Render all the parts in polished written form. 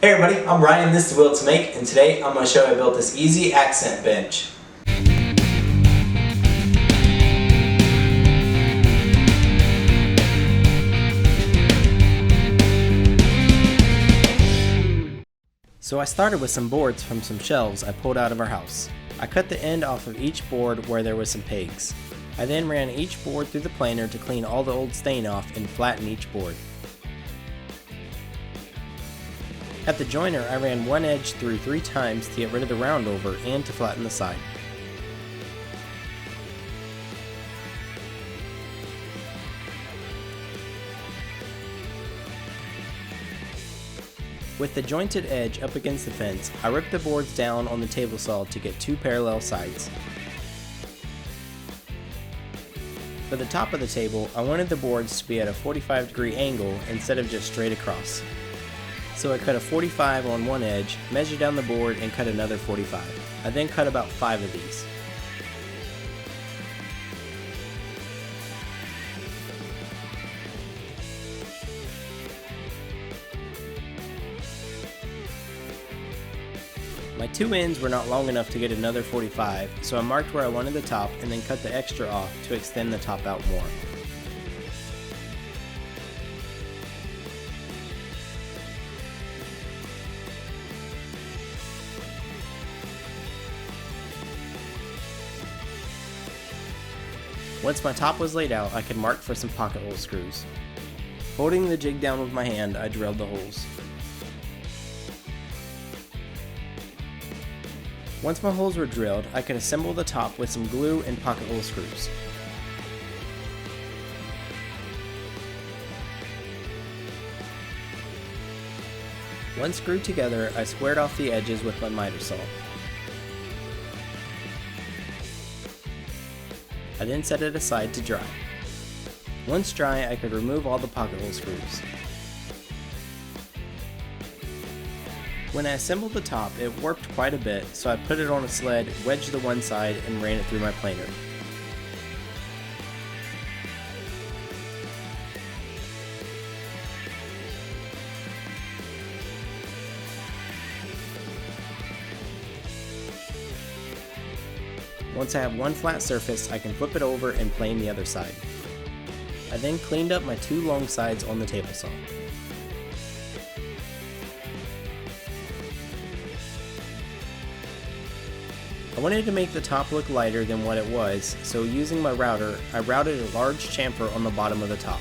Hey everybody, I'm Ryan, this is Will to Make, and today I'm going to show you how I built this easy accent bench. So I started with some boards from some shelves I pulled out of our house. I cut the end off of each board where there was some pegs. I then ran each board through the planer to clean all the old stain off and flatten each board. At the joiner, I ran one edge through 3 times to get rid of the round over and to flatten the side. With the jointed edge up against the fence, I ripped the boards down on the table saw to get 2 parallel sides. For the top of the table, I wanted the boards to be at a 45-degree angle instead of just straight across. So I cut a 45 on one edge, measured down the board, and cut another 45. I then cut about 5 of these. My 2 ends were not long enough to get another 45, so I marked where I wanted the top and then cut the extra off to extend the top out more. Once my top was laid out, I could mark for some pocket hole screws. Holding the jig down with my hand, I drilled the holes. Once my holes were drilled, I could assemble the top with some glue and pocket hole screws. Once screwed together, I squared off the edges with my miter saw. I then set it aside to dry. Once dry, I could remove all the pocket hole screws. When I assembled the top, it warped quite a bit, so I put it on a sled, wedged the one side, and ran it through my planer. Once I have one flat surface, I can flip it over and plane the other side. I then cleaned up my 2 long sides on the table saw. I wanted to make the top look lighter than what it was, so using my router, I routed a large chamfer on the bottom of the top.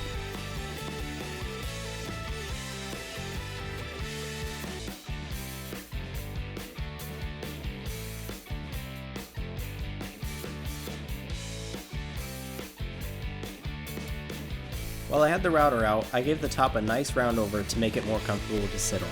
While I had the router out, I gave the top a nice round over to make it more comfortable to sit on.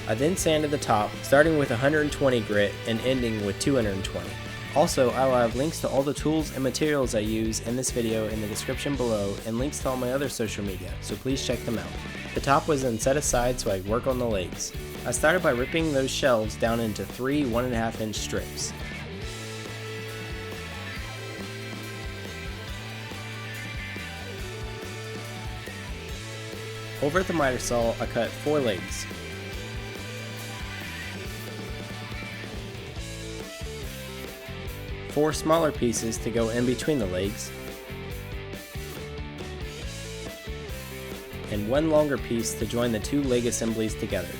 I then sanded the top, starting with 120 grit and ending with 220. Also, I will have links to all the tools and materials I use in this video in the description below and links to all my other social media, so please check them out. The top was then set aside so I could work on the legs. I started by ripping those shelves down into 3 1.5-inch strips. Over at the miter saw, I cut 4 legs. Four smaller pieces to go in between the legs, and 1 longer piece to join the 2 leg assemblies together.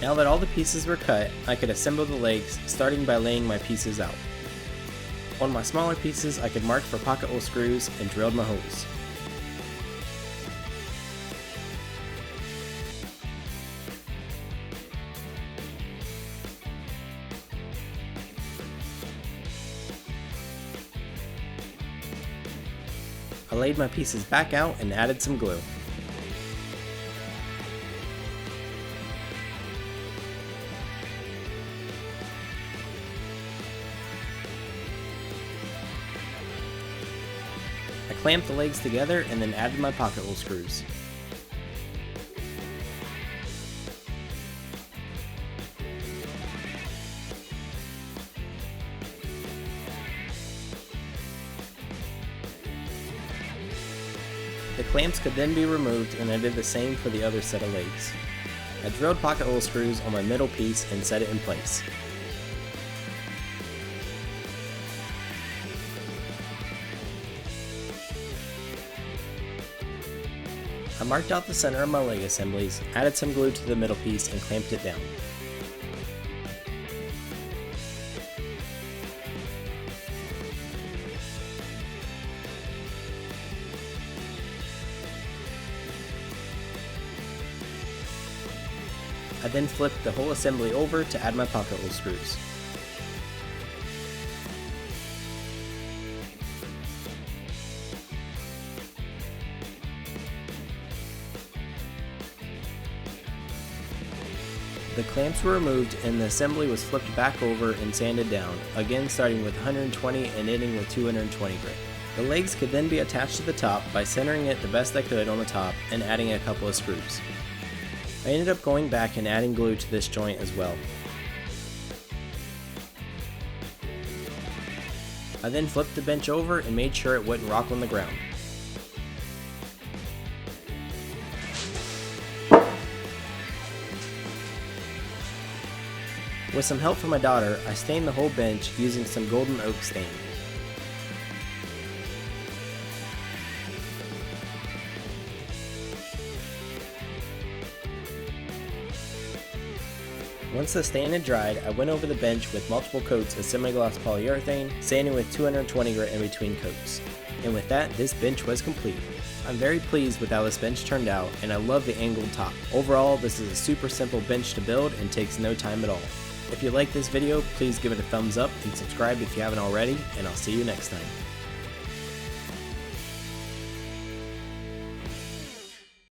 Now that all the pieces were cut, I could assemble the legs, starting by laying my pieces out. On my smaller pieces, I could mark for pocket hole screws and drilled my holes. I laid my pieces back out and added some glue. I clamped the legs together and then added my pocket hole screws. The clamps could then be removed, and I did the same for the other set of legs. I drilled pocket hole screws on my middle piece and set it in place. I marked out the center of my leg assemblies, added some glue to the middle piece, and clamped it down. I then flipped the whole assembly over to add my pocket hole screws. The clamps were removed and the assembly was flipped back over and sanded down, again starting with 120 and ending with 220 grit. The legs could then be attached to the top by centering it the best I could on the top and adding a couple of screws. I ended up going back and adding glue to this joint as well. I then flipped the bench over and made sure it wouldn't rock on the ground. With some help from my daughter, I stained the whole bench using some golden oak stain. Once the stain had dried, I went over the bench with multiple coats of semi-gloss polyurethane, sanding with 220 grit in between coats. And with that, this bench was complete. I'm very pleased with how this bench turned out, and I love the angled top. Overall, this is a super simple bench to build and takes no time at all. If you like this video, please give it a thumbs up and subscribe if you haven't already, and I'll see you next time.